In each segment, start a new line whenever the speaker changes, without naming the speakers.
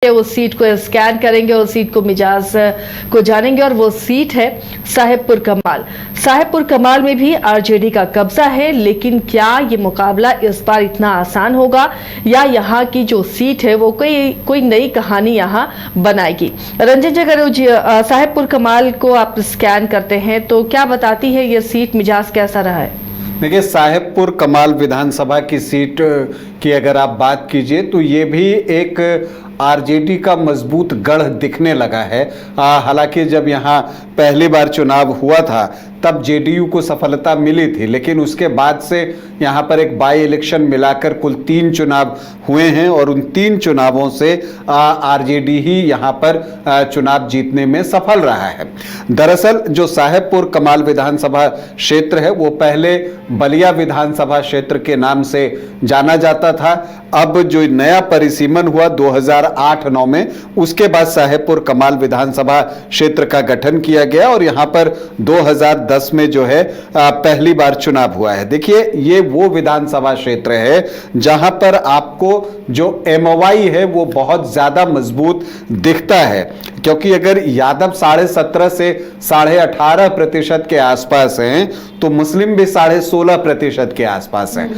उस सीट को स्कैन करेंगे, उस सीट को मिजाज को जानेंगे और वो सीट है साहेबपुर कमाल। साहेबपुर कमाल में भी आरजेडी का कब्जा है, लेकिन क्या ये मुकाबला इस बार इतना आसान होगा या यहाँ की जो सीट है वो कोई नई कहानी यहाँ बनाएगी। रंजन जी, अगर साहेबपुर कमाल को आप स्कैन करते हैं तो क्या बताती है ये सीट, मिजाज कैसा रहा है?
देखिए, साहेबपुर कमाल विधानसभा की सीट की अगर आप बात कीजिए तो ये भी एक आरजेडी का मजबूत गढ़ दिखने लगा है। हालांकि जब यहाँ पहली बार चुनाव हुआ था तब जेडीयू को सफलता मिली थी, लेकिन उसके बाद से यहाँ पर एक बाई इलेक्शन मिलाकर कुल 3 चुनाव हुए हैं और उन 3 चुनावों से आरजेडी ही यहाँ पर चुनाव जीतने में सफल रहा है। दरअसल जो साहेबपुर कमाल विधानसभा क्षेत्र है वो पहले बलिया विधानसभा क्षेत्र के नाम से जाना जाता था। अब जो नया परिसीमन हुआ 2008-9 में, उसके बाद साहेबपुर कमाल विधानसभा क्षेत्र का गठन किया गया और यहाँ पर 2010 में जो है पहली बार चुनाव हुआ है। देखिए, ये वो विधानसभा क्षेत्र है जहां पर आपको जो एमओवाई है वो बहुत ज्यादा मजबूत दिखता है, क्योंकि अगर यादव 17.5 से 18.5% के आसपास हैं तो मुस्लिम भी 16.5% के आसपास हैं।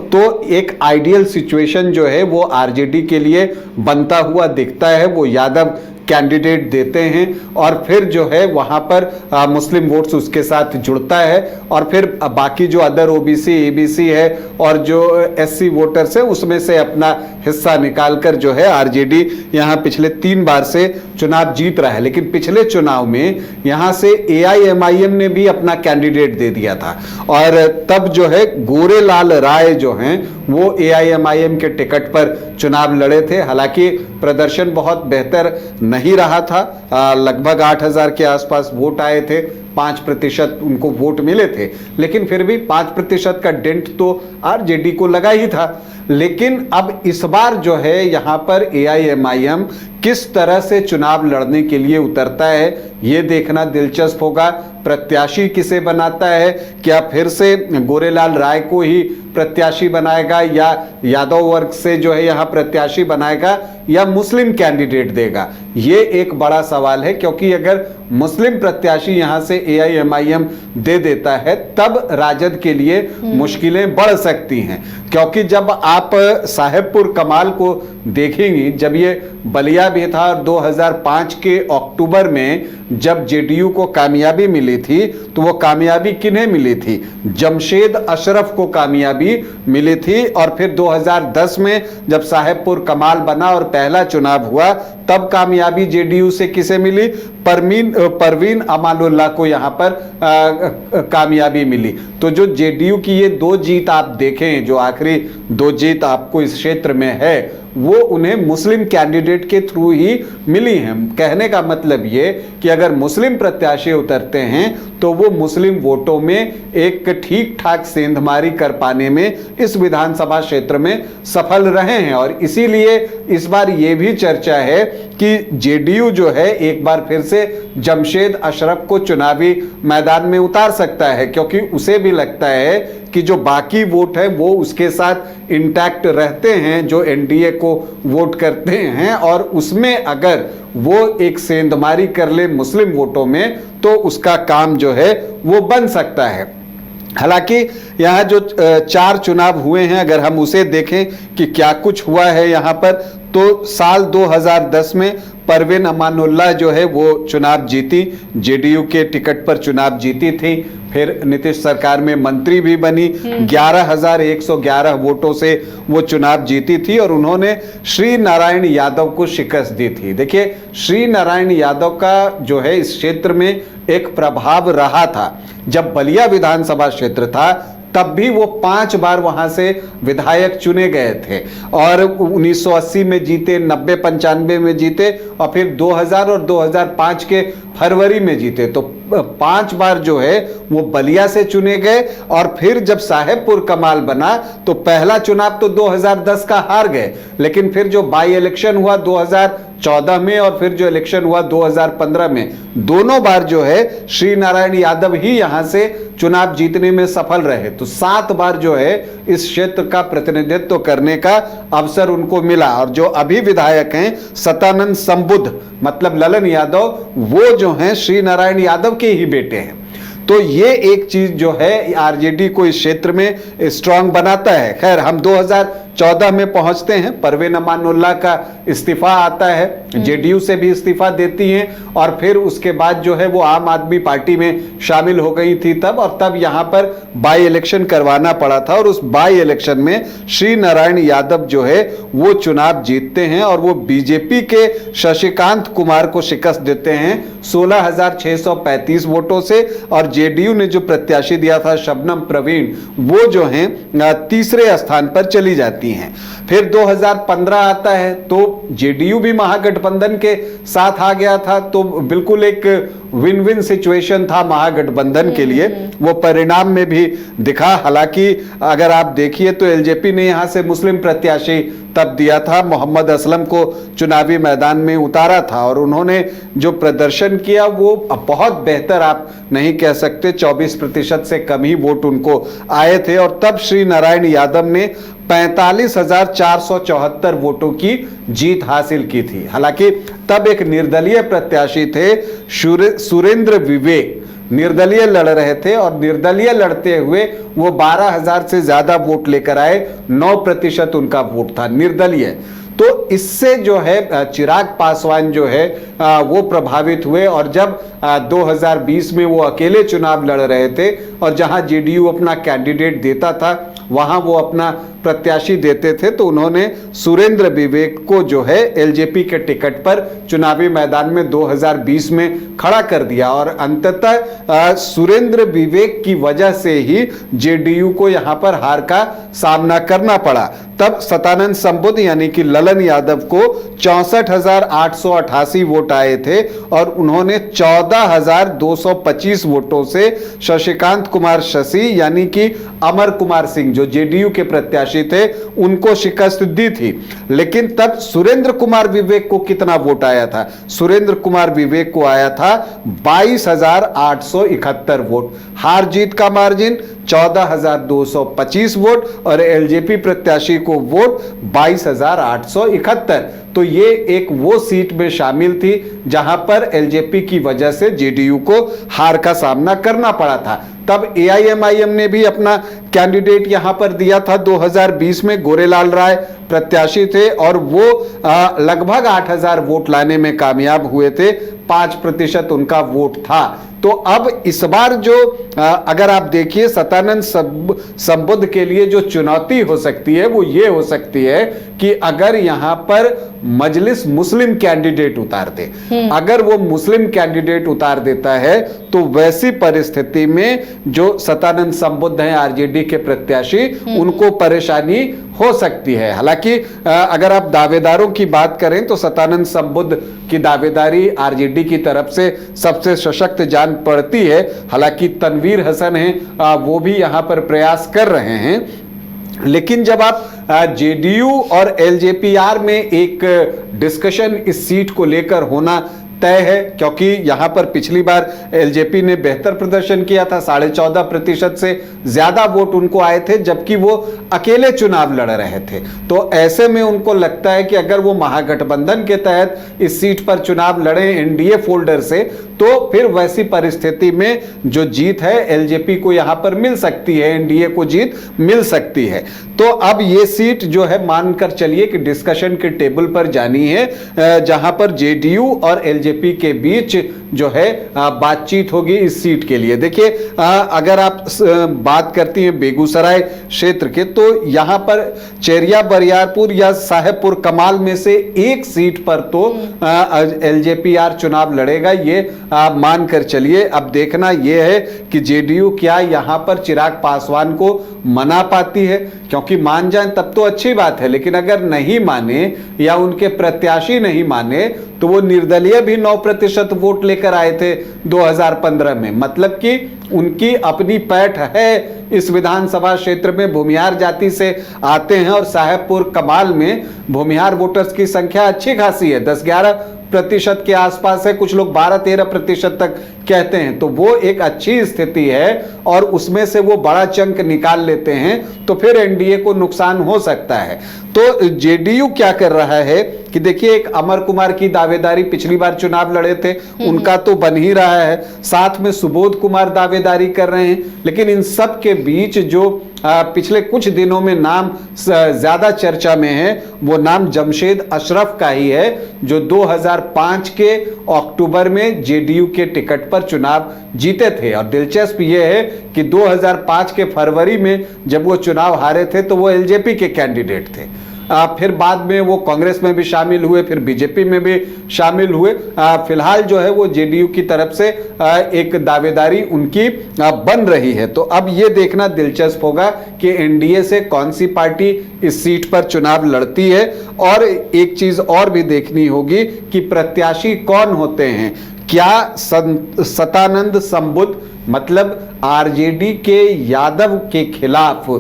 तो एक आइडियल सिचुएशन जो है वो आरजेडी के लिए बनता हुआ दिखता है। वो यादव कैंडिडेट देते हैं और फिर जो है वहां पर मुस्लिम वोट्स उसके साथ जुड़ता है और फिर बाकी जो अदर ओबीसी, एबीसी है और जो एससी वोटर्स है उसमें से अपना हिस्सा निकालकर जो है आरजेडी यहां पिछले 3 बार से चुनाव जीत रहा है। लेकिन पिछले चुनाव में यहां से एआईएमआईएम ने भी अपना कैंडिडेट दे दिया था और तब जो है गोरेलाल राय जो हैं वो एआईएमआईएम के टिकट पर चुनाव लड़े थे। हालांकि प्रदर्शन बहुत बेहतर नहीं रहा था, लगभग 8,000 के आसपास वोट आए थे, 5% उनको वोट मिले थे, लेकिन फिर भी 5% का डेंट तो आरजेडी को लगा ही था। लेकिन अब इस बार जो है यहाँ पर एआईएमआईएम किस तरह से चुनाव लड़ने के लिए उतरता है ये देखना दिलचस्प होगा। प्रत्याशी किसे बनाता है, क्या फिर से गोरेलाल राय को ही प्रत्याशी बनाएगा या यादव वर्ग से जो है यहाँ प्रत्याशी बनाएगा या मुस्लिम कैंडिडेट देगा, ये एक बड़ा सवाल है। क्योंकि अगर मुस्लिम प्रत्याशी यहाँ से एआईएमआईएम दे देता है तब राजद के लिए मुश्किलें बढ़ सकती हैं। क्योंकि जब आप साहेबपुर कमाल को देखेंगी, जब ये बलिया भी था और 2005 के अक्टूबर में जब जेडीयू को कामयाबी मिली थी तो वो कामयाबी किन्हें मिली थी? जमशेद अशरफ को कामयाबी मिली थी। और फिर 2010 में जब साहेबपुर कमाल बना और पहला चुनाव हुआ तब कामयाबी जेडीयू से किसे मिली? परवीन अमानुल्लाह को यहां पर कामयाबी मिली। तो जो जेडीयू की ये 2 जीत आप देखें, जो आखिरी 2 जीत आपको इस क्षेत्र में है, वो उन्हें मुस्लिम कैंडिडेट के थ्रू ही मिली हैं। कहने का मतलब ये कि अगर मुस्लिम प्रत्याशी उतरते हैं तो वो मुस्लिम वोटों में एक ठीक ठाक सेंधमारी कर पाने में इस विधानसभा क्षेत्र में सफल रहे हैं। और इसीलिए इस बार ये भी चर्चा है कि जेडीयू जो है एक बार फिर से जमशेद अशरफ को चुनावी मैदान में उतार सकता है, क्योंकि उसे भी लगता है कि जो बाकी वोट है वो उसके साथ इंटैक्ट रहते हैं जो एनडीए को वोट करते हैं, और उसमें अगर वो एक सेंधमारी कर ले मुस्लिम वोटों में तो उसका काम जो है वो बन सकता है। हालांकि यहाँ जो 4 चुनाव हुए हैं, अगर हम उसे देखें कि क्या कुछ हुआ है यहाँ पर, तो साल 2010 में परवीन अमानुल्लाह जो है वो चुनाव जीती, जेडीयू के टिकट पर चुनाव जीती थी। फिर नीतीश सरकार में मंत्री भी बनी, 11,111 वोटों से वो चुनाव जीती थी और उन्होंने श्री नारायण यादव को शिकस्त दी थी। देखिए, श्री नारायण यादव का जो है इस क्षेत्र में एक प्रभाव रहा था। जब बलिया विधानसभा क्षेत्र था तब भी वो 5 बार वहां से विधायक चुने गए थे और 1980 में जीते, 90-95 में जीते और फिर 2000 और 2005 के फरवरी में जीते। तो 5 बार जो है वो बलिया से चुने गए और फिर जब साहेबपुर कमाल बना तो पहला चुनाव तो 2010 का हार गए, लेकिन फिर जो बाई इलेक्शन हुआ 2014 में और फिर जो इलेक्शन हुआ 2015 में, दोनों बार जो है श्री नारायण यादव ही यहां से चुनाव जीतने में सफल रहे। तो 7 बार जो है इस क्षेत्र का प्रतिनिधित्व करने का अवसर उनको मिला। और जो अभी विधायक हैं सतानंद संबुद्ध मतलब ललन यादव, वो जो हैं श्री नारायण यादव के ही बेटे हैं। तो ये एक चीज जो है आरजेडी को इस क्षेत्र में स्ट्रांग बनाता है। खैर हम 2014 में पहुंचते हैं, परवीन अमानुल्लाह का इस्तीफा आता है, जेडीयू से भी इस्तीफा देती हैं और फिर उसके बाद जो है वो आम आदमी पार्टी में शामिल हो गई थी तब, और तब यहां पर बाई इलेक्शन करवाना पड़ा था। और उस बाई इलेक्शन में श्री नारायण यादव जो है वो चुनाव जीतते हैं और वो बीजेपी के शशिकांत कुमार को शिकस्त देते हैं 16,635 वोटों से। और जेडीयू ने जो प्रत्याशी दिया था शबनम प्रवीण, वो जो हैं तीसरे स्थान पर चली जाती हैं। फिर 2015 आता है तो जेडीयू भी महागठबंधन के साथ आ गया था, तो बिल्कुल एक विन विन सिचुएशन था महागठबंधन के लिए, वो परिणाम में भी दिखा। हालांकि अगर आप देखिए तो एलजेपी ने यहां से मुस्लिम प्रत्याशी तब दिया था, मोहम्मद असलम को चुनावी मैदान में उतारा था और उन्होंने जो प्रदर्शन किया वो बहुत बेहतर आप नहीं कह सकते, 24% से कम ही वोट उनको आए थे। और तब श्री नारायण यादव ने 45,474 वोटों की जीत हासिल की थी। हालांकि तब एक निर्दलीय प्रत्याशी थे सुरेंद्र विवेक, निर्दलीय लड़ रहे थे और निर्दलीय लड़ते हुए वो 12,000 से ज्यादा वोट लेकर आए, 9% उनका वोट था निर्दलीय। तो इससे जो है चिराग पासवान जो है वो प्रभावित हुए और जब 2020 में वो अकेले चुनाव लड़ रहे थे और जहां जेडीयू अपना कैंडिडेट देता था वहां वो अपना प्रत्याशी देते थे, तो उन्होंने सुरेंद्र विवेक को जो है एलजेपी के टिकट पर चुनावी मैदान में 2020 में खड़ा कर दिया। और अंततः सुरेंद्र विवेक की वजह से ही जेडीयू को यहां पर हार का सामना करना पड़ा। तब सतानंद संबुद्ध यानी कि ललन यादव को 64,888 वोट आए थे और उन्होंने 14,225 वोटों से शशिकांत कुमार शशि यानी कि अमर कुमार सिंह जो जेडीयू के प्रत्याशी थे उनको शिकस्त दी थी। लेकिन तब सुरेंद्र कुमार विवेक को कितना वोट आया था? सुरेंद्र कुमार विवेक को आया था 22,871 वोट। हार जीत का मार्जिन 14,225 वोट और एलजेपी प्रत्याशी को वोट 22,871। तो ये एक वो सीट में शामिल थी जहां पर एलजेपी की वजह से जेडीयू को हार का सामना करना पड़ा था। तब एआईएमआईएम ने भी अपना कैंडिडेट यहां पर दिया था 2020 में, गोरेलाल राय प्रत्याशी थे और वो लगभग 8,000 वोट लाने में कामयाब हुए थे, 5% उनका वोट था। तो अब इस बार जो अगर आप देखिए सतानंद संबुद्ध के लिए जो चुनौती हो सकती है वो ये हो सकती है कि अगर यहां पर मजलिस मुस्लिम कैंडिडेट उतार दे, अगर वो मुस्लिम कैंडिडेट उतार देता है तो वैसी परिस्थिति में जो सतानंद संबुद्ध हैं आरजेडी के प्रत्याशी उनको परेशानी हो सकती है। हालांकि अगर आप दावेदारों की बात करें तो सतानंद संबुद्ध की दावेदारी आरजेडी की तरफ से सबसे सशक्त जान पड़ती है। हालांकि तनवीर हसन हैं वो भी यहां पर प्रयास कर रहे हैं, लेकिन जब आप जेडीयू और एलजेपीआर में एक डिस्कशन इस सीट को लेकर होना तय है, क्योंकि यहां पर पिछली बार एलजेपी ने बेहतर प्रदर्शन किया था, 14.5% से ज्यादा वोट उनको आए थे जबकि वो अकेले चुनाव लड़ रहे थे। तो ऐसे में उनको लगता है कि अगर वो महागठबंधन के तहत इस सीट पर चुनाव लड़े एनडीए फोल्डर से तो फिर वैसी परिस्थिति में जो जीत है एलजेपी को यहां पर मिल सकती है, एनडीए को जीत मिल सकती है। तो अब ये सीट जो है मानकर चलिए कि डिस्कशन के टेबल पर जानी है जहां पर जेडीयू और एलजेपी के बीच जो है बातचीत होगी इस सीट के लिए। देखिए अगर आप बात करती हैं बेगूसराय क्षेत्र के तो यहां पर चेरिया बरियारपुर या साहेबपुर कमाल में से एक सीट पर तो एलजेपीआर चुनाव लड़ेगा, ये आप मान कर चलिए। अब अब देखना यह है कि जेडीयू क्या यहाँ पर चिराग पासवान को मना पाती है, क्योंकि मान जाए तब तो अच्छी बात है, लेकिन अगर नहीं माने या उनके प्रत्याशी नहीं माने तो वो निर्दलीय भी 9% वोट लेकर आए थे 2015 में। मतलब कि उनकी अपनी पैठ है इस विधानसभा क्षेत्र में, भूमिहार जाति से आते हैं और साहेबपुर कमाल में भूमिहार वोटर्स की संख्या अच्छी खासी है, 10-11% के आसपास है, कुछ लोग 12-13% तक कहते हैं। तो वो एक अच्छी स्थिति है और उसमें से वो बड़ा चंक निकाल लेते हैं तो फिर एनडीए को नुकसान हो सकता है। तो जेडीयू क्या कर रहा है कि देखिए, एक अमर कुमार की दावेदारी, पिछली बार चुनाव लड़े थे, उनका तो बन ही रहा है, साथ में सुबोध कुमार दावेदारी कर रहे हैं। लेकिन इन सब के बीच जो पिछले कुछ दिनों में नाम ज्यादा चर्चा में है वो नाम जमशेद अशरफ का ही है, जो 2005 के अक्टूबर में जेडीयू के टिकट पर चुनाव जीते थे। और दिलचस्प यह है कि 2005 के फरवरी में जब वो चुनाव हारे थे तो वो एलजेपी के कैंडिडेट थे। फिर बाद में वो कांग्रेस में भी शामिल हुए, फिर बीजेपी में भी शामिल हुए। फिलहाल जो है वो जेडीयू की तरफ से एक दावेदारी उनकी बन रही है। तो अब ये देखना दिलचस्प होगा कि एनडीए से कौन सी पार्टी इस सीट पर चुनाव लड़ती है। और एक चीज और भी देखनी होगी कि प्रत्याशी कौन होते हैं। क्या सतानंद संबुद्ध, मतलब आरजेडी के यादव के खिलाफ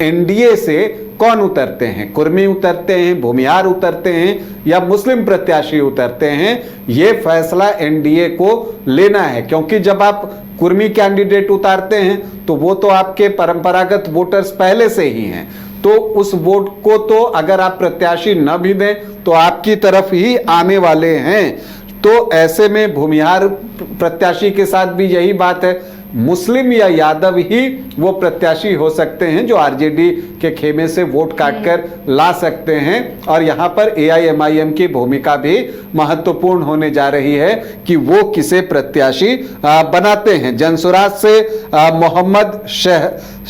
एनडीए से कौन उतरते हैं, कुर्मी उतरते हैं, भूमिहार उतरते हैं या मुस्लिम प्रत्याशी उतरते हैं, यह फैसला एनडीए को लेना है। क्योंकि जब आप कुर्मी कैंडिडेट उतारते हैं तो वो तो आपके परंपरागत वोटर्स पहले से ही हैं, तो उस वोट को तो अगर आप प्रत्याशी न भी दें तो आपकी तरफ ही आने वाले हैं। तो ऐसे में भूमिहार प्रत्याशी के साथ भी यही बात है, मुस्लिम या यादव ही वो प्रत्याशी हो सकते हैं जो आरजेडी के खेमे से वोट काटकर ला सकते हैं। और यहाँ पर एआईएमआईएम की भूमिका भी महत्वपूर्ण होने जा रही है कि वो किसे प्रत्याशी बनाते हैं। जनसुराज से मोहम्मद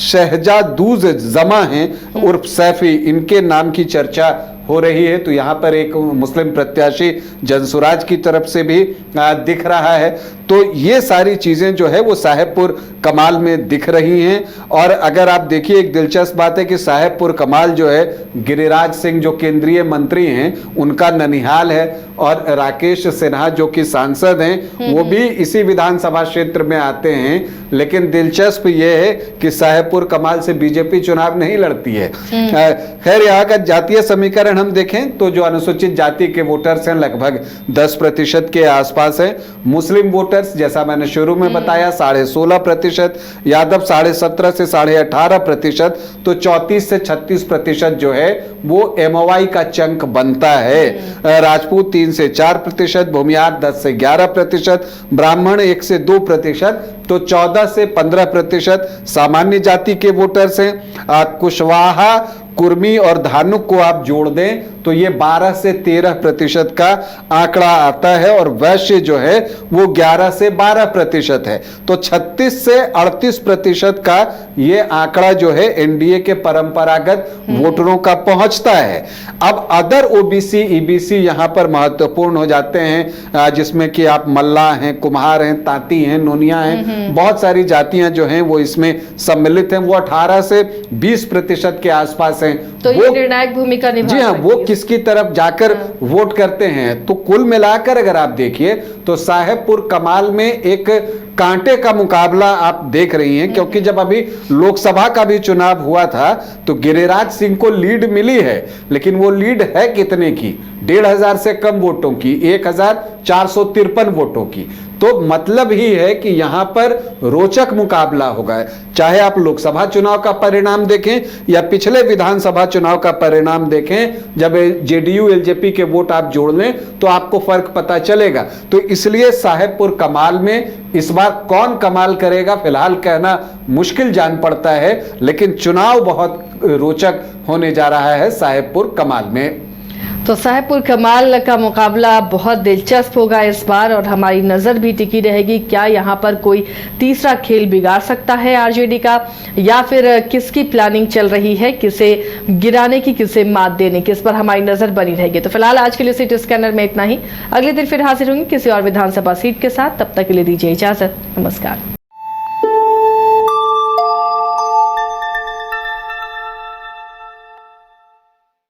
शहजादूज जमा हैं उर्फ सैफी, इनके नाम की चर्चा हो रही है। तो यहाँ पर एक मुस्लिम प्रत्याशी जनसुराज की तरफ से भी दिख रहा है। तो ये सारी चीजें जो है वो साहेबपुर कमाल में दिख रही हैं। और अगर आप देखिए, एक दिलचस्प बात है कि साहेबपुर कमाल जो है, गिरिराज सिंह जो केंद्रीय मंत्री हैं उनका ननिहाल है, और राकेश सिन्हा जो कि सांसद हैं वो भी इसी विधानसभा क्षेत्र में आते हैं। लेकिन दिलचस्प ये है कि साहेबपुर कमाल से बीजेपी चुनाव नहीं लड़ती है। खैर, यहाँ का जातीय समीकरण हम देखें तो जो अनुसूचित जाति के वोटर्स हैं लगभग 10% के आसपास है। मुस्लिम वोटर्स जैसा मैंने शुरू में बताया 16.5%, यादव 17.5 से 18.5%, तो 34 से 36% जो है वो एमओवाई का चंक बनता है। राजपूत 3 से 4%, भूमिहार 10 से 11%, ब्राह्मण 1 से 2%, तो 14 से 15% सामान्य जाति के वोटर्स हैं। कुशवाहा, कुर्मी और धानुक को आप जोड़ दें तो ये 12 से 13% का आंकड़ा आता है, और वैश्य जो है वो 11 से 12% है। तो 36 से 38% का ये आंकड़ा जो है एनडीए के परंपरागत वोटरों का पहुंचता है। अब अदर ओबीसी ईबीसी यहां पर महत्वपूर्ण हो जाते हैं, जिसमें कि आप मल्लाह हैं, कुम्हार हैं, तांती हैं, नोनिया हैं, बहुत सारी जातियां जो हैं वो इसमें सम्मिलित हैं। वो 18 से 20% के आसपास हैं।
तो ये निर्णायक भूमिका निभा,
जी हाँ, वो किसकी तरफ जाकर वोट करते हैं। तो कुल मिलाकर अगर आप देखिए तो साहेबपुर कमाल में एक कांटे का मुकाबला आप देख रही हैं, क्योंकि जब अभी लोकसभा का भी चुनाव हुआ था तो गिरिराज सिंह को लीड मिली है, लेकिन वो लीड है कितने की? 1,500 से कम वोटों की, 1,453 वोटों की। तो मतलब ही है कि यहां पर रोचक मुकाबला होगा। चाहे आप लोकसभा चुनाव का परिणाम देखें या पिछले विधानसभा चुनाव का परिणाम देखें, जब जेडीयू एलजेपी के वोट आप जोड़ लें तो आपको फर्क पता चलेगा। तो इसलिए साहेबपुर कमाल में इस बार कौन कमाल करेगा फिलहाल कहना मुश्किल जान पड़ता है, लेकिन चुनाव बहुत रोचक होने जा रहा है साहेबपुर कमाल में।
तो साहेबपुर कमाल का मुकाबला बहुत दिलचस्प होगा इस बार और हमारी नजर भी टिकी रहेगी। क्या यहाँ पर कोई तीसरा खेल बिगाड़ सकता है आरजेडी का, या फिर किसकी प्लानिंग चल रही है, किसे गिराने की, किसे मात देने की, इस पर हमारी नजर बनी रहेगी। तो फिलहाल आज के लिए सीट स्कैनर में इतना ही। अगले दिन फिर हाजिर होंगे किसी और विधानसभा सीट के साथ। तब तक के लिए दीजिए इजाजत। नमस्कार।